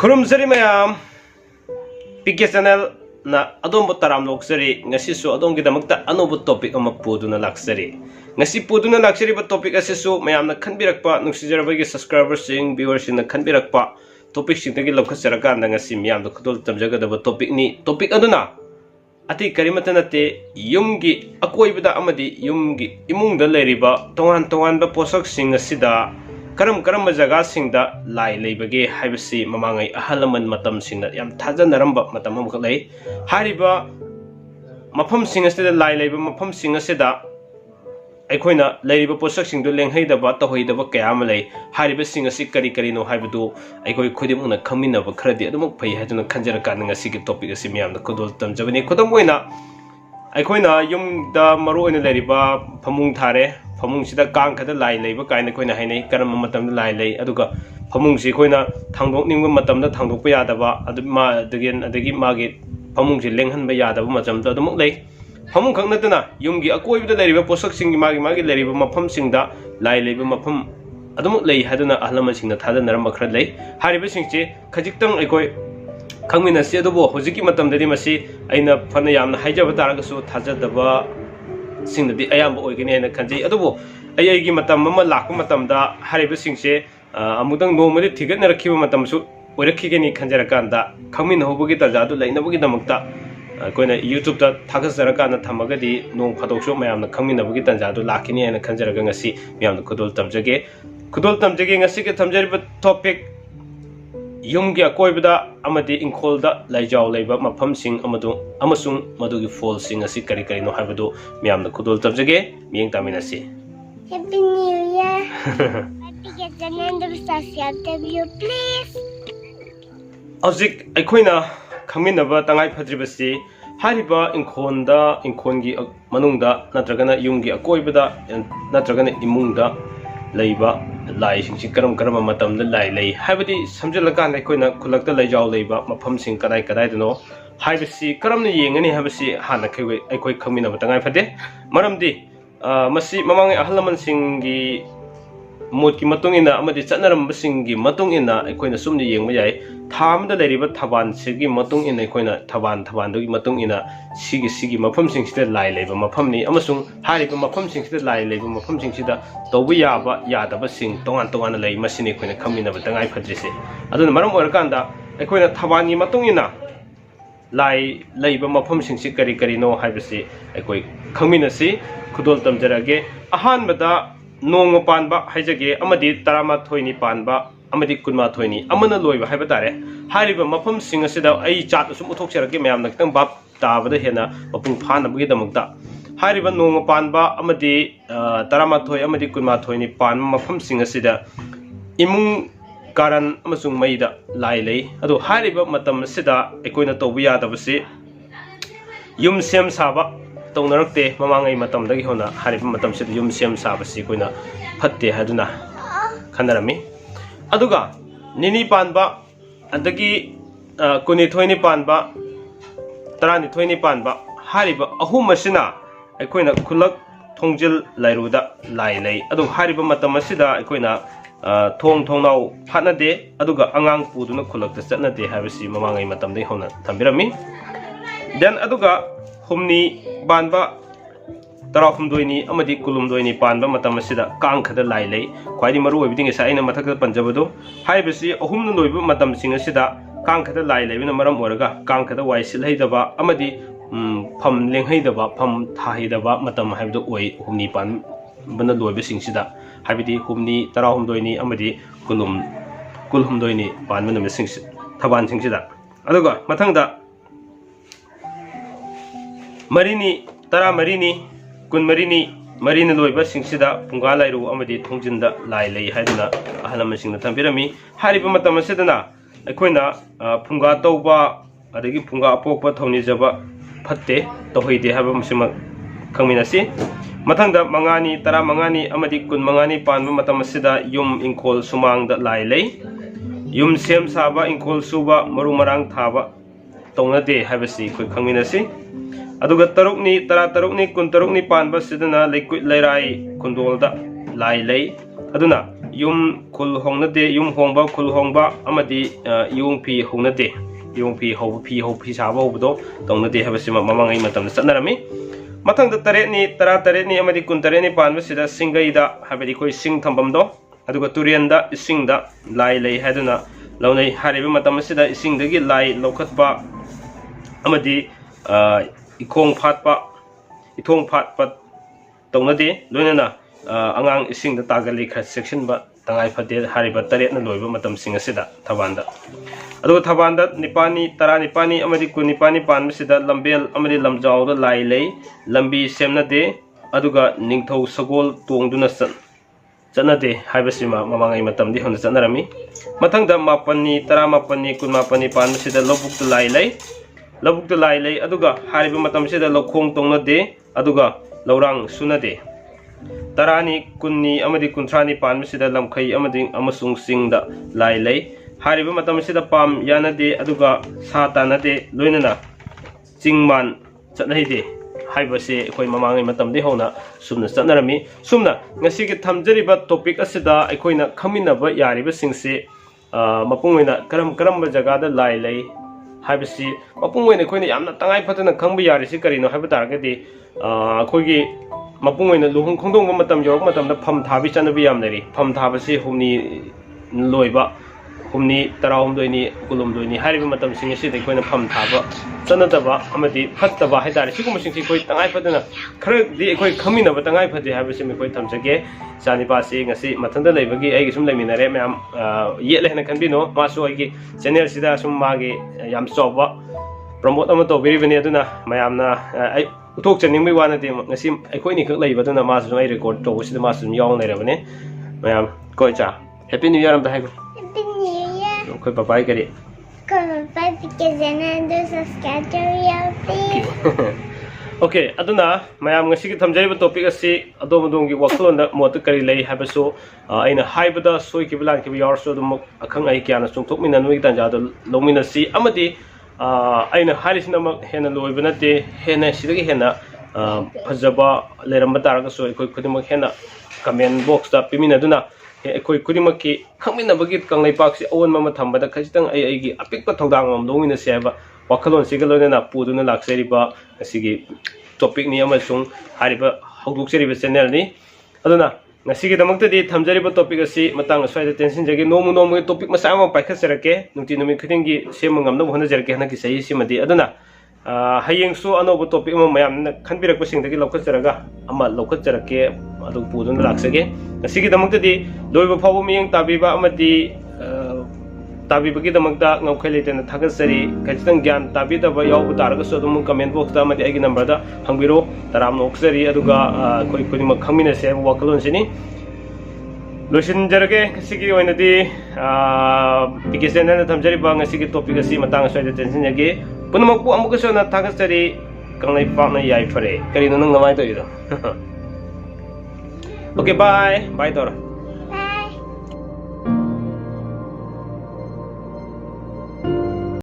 खुरुमजरी ma'am पीके channel ना अदोम तराम लोक्सरी ngasisu adom gidamakta anobu topic ama puduna laksari ngasi puduna laksari ba topic asisu mayamna khanbirakpa nuksijarabagi subscribers sing viewers sing na khanbirakpa topic sing tagi lokhaseraka anda ngasi miyamda khudol tamjagadaba topic ni topic aduna ati karimata nate yumgi akoibada amadi yumgi imungda leiriba tongan tongan ba posak sing asida karam jaga singda lai leibage haibasi mamangai ahalaman matam singna yam thajanaramba matam amuk lei hariba mafam sing asida lai leiba mafam sing asida aikoina leiriba posak singdu lenghaidaba tohoidaba kayam lei hariba sing asi kari no haibadu aikoi khudimuna khaminaba khradi adumuk phai haduna khanjaraka ngasi gi topic asi miyamna khudol tamjabani khudam oina aikoina yumda maru oina leiriba phamung thare famung sida kang khada lai leiba kaina koina hainai karam matam lai lei aduga famung si koina thangdok ningba matam da thangdok pa yadaba adu ma adagi magi famung si lenghan ba yadaba matam da adumuk lei famung khang natana yumgi akoi da leriba posak sing magi leriba mafam singda lai leiba mafam adumuk lei haduna ahlama singna thada naram khra lei hariba singche khajiktang aikoi khangmina si adubo hojiki matam dadi masi aina fana yamna haijaba taragasu thajadaba singdi ayam oigini na khanjai adubo ayagi matam mama lakpa matam da hariba singse amudang nomadi thigat na rakhiba matam su oirakhigani khanjarakanda khangmin hobugi tajadu lainabugi damakta koina youtube da thagasjarakana thamagadi nong phadok su mayamna khangminabugi tanjadu lakini na khanjaraga ngasi miyamna khudol tamjage ngasi ke thamjariba topic yumgi akoibada amadi inkolda laijaw leiba mafam sing amasung madugi fall sing asi kari no habadu miyamna khudol tamjage miyeng taminasi Happy New Year. Happy get the end of you please. Object aikoina khaminaba tangai phadribasi hariba inkhongi manungda natragana yumgi akoibada natragana imungda leiba lai sing karam matam da lai lei habadi samjalakan aikoina khulakta laijaw leiba mafam sing kadai dano haibasi karamna yengani habasi hana khoi aikoi khaminaba tangai phade maramdi masi mamangai ahlaman singi motki matung ina amadi chanaram singi matung ina aikoina sumni yengma yai thamda leriba thaban sigi matung ina aikoina thaban dugi matung ina sigi mafam sing sida lai leiba mafam ni amasung hariba mafam sing sida lai leiba mafam sing sida tobu yaba yadaba sing tongan lei masini aikoina khaminaba tangai phadrise aduna maram orakanda aikoina thabani matung ina lai leiba mafam sing si kari no haibasi aikoi khangminasi khudol tamjarage ahanbada nong panba haijage amadi tarama thoini panba amadi kunma thoini amana loiba haiba tare hariba mafam sing asida ai chat sum uthokserage mayamna kitang bab tabada hena mapung phana bugi damakta hariba nong panba amadi tarama thoi amadi kunma thoini pan mafam sing asida imung karan amasung maida lai lei adu hariba matam asida ekoina tobu yadabasi yum sem saba tongnarakte mamangai matam dagi hona hariba matam sida yum sem sabasi koina phatte haduna khanarami aduga nini panba adagi kuni thoini panba tarani thoini panba hariba ahum masina aikoina khulak thongjil lairuda lai lei adu hariba matam asida aikoina thongnau phanade aduga angang puduna khulakta chatnade habasi mamangai matam dai hona thambirami then aduga humni banba tarahumdoini amadi kulumdoini panba matam asida kang khada lai lei khwaidi maru oibiding esa aina mathakta panjabado haibasi ahumna loiba matam sing asida kang khada lai leibina maram oraga kang khada waisil haidaba amadi pham lenghaidaba pham thaidaba matam haibdo oi humni pan bana loiba sing sida habidi humni tarahumdoini amadi kulhumdoini pan bana sing thaban sing sida aduga mathangda marini tara marini kun marini loiba singsida punga lairu amadi thongjinda lai lei haiduna ahlama singna thambirami hariba matam asidana aikoina punga tauba adagi punga apokpa thoni jaba phatte tohoide haba musima khangminasi mathangda mangani tara mangani amadi kun mangani panba matam asida yum inkol sumangda lai lei yum sem saba inkol suba maru marang thaba tongnade habasi khoi khangminasi aduga tarukni kun tarukni panba sidana leikui leirai kundolda lai lei aduna yum khul hongnade yum hongba khul hongba amadi yung phi hongnade yung phi phi saba hobdo tongnade habasima mamangai matam satnarami mathang da tare ni tara tare ni amadi kun tare ni panba sida singai da habadi koi sing thambam do aduga turian da ising da lai lei haduna launai hariba matam sida ising dagi lai lokhatpa amadi ikong phatpa ithong phatpa tongnade loinana angang ising da tagali kha section ba tangai phate hariba taret na loiba matam sing asida thabanda adu thabanda nipani tara nipani amadi kun nipani pan sida lambel amadi lamjaw da lai lei lambi semna de aduga ningthau sagol tongduna chanade haibasima mamangai matam di hon chanarami mathang da mapani tara mapani kun mapani pan sida lobuk da lai lei aduga hariba matam sida lokhong tongna de aduga laurang sunade tarani kunni amadi kuntrani pan sida lamkhai amadi amasung singda lai lei hariba matam sida pam yanade aduga sata nade loinana chingman chatnaide haibase khoi mamangai matam de hona sumna chatnarami sumna ngasi gi thamjariba topic asida aikoina khaminaba yariba singse mapungwena karam jaga da lai lei haibasi mapungwena khoina yamna tangai phatana khangba yarisi karino haiba taragadi khoigi mapungwena luhung khongdongba matam yorok matam da pham thabi chanabi yam leri pham thabasi humni loiba humni tarahumdoini kulumdoini hariba matam sing asi de koina pham thaba chanadaba amadi phattaba haidari sigum sing si koi tangai phatana khara di koi khamina ba tangai phate habasi mi koi thamjage chani pasi ngasi mathanda leibagi ai sum leminare mayam yele hena khanbino masu ai channel sida sum magi yam choba promote ama to biri bani aduna mayamna ai uthok chaning mai wana de ngasi ai koi ni khak leiba duna masu ai record to sida masu yaw nei rabane mayam koi cha happy new year am da hai Happy New Year. koi papai kari Come on, because Fernando subscribe to reality. Okay, aduna mayam ngasi ki thamjariba topic asi adomodongi waklonda mot kari lei habaso aina haibada soi ki bilan ki yarso dum akhang ai kyana chungthokmina nui tanja do lomina si amadi aina harisina mak hena loibana te hena sidagi hena phajaba leramba taraga so koi khudimak hena comment box da pimina duna koi khudimak ki khangmina bagi kanglai pak si awan mama thambada khajitang ai gi apikpa thodang mam lomina se ba wakalon sigaloina na puduna lakseriba asigi topic ni amasung hariba haudukseriba channel ni aduna ngasigi damakta di thamjariba topic asi matang aswaida tension jagi nomu topic masa ma paikha serake nungti numi khidingi semangam na hona jarke hana ki sahi simadi aduna hayeng so anobo topic ma mayam na khanbirak pasing dagi lokhat jaraga ama lokhat jarake adu puduna laksage ngasigi damakta di loiba phabu miyeng tabiba amadi tabi bagi damakta ngaukhai leitena thagasari kachitang gyan tabi daba yawbu taraga so dum comment box da amadi agi number da hangbiro taram noksari aduga koi koi mak khamina se wakalon sini losin jarage sigi oinadi pksen na thamjari ba ngasigi topic asi matang asai tension yage punamak bu amuka so na thagasari kanglai pa na yai phare kari nang ngamai to ido okay bye tor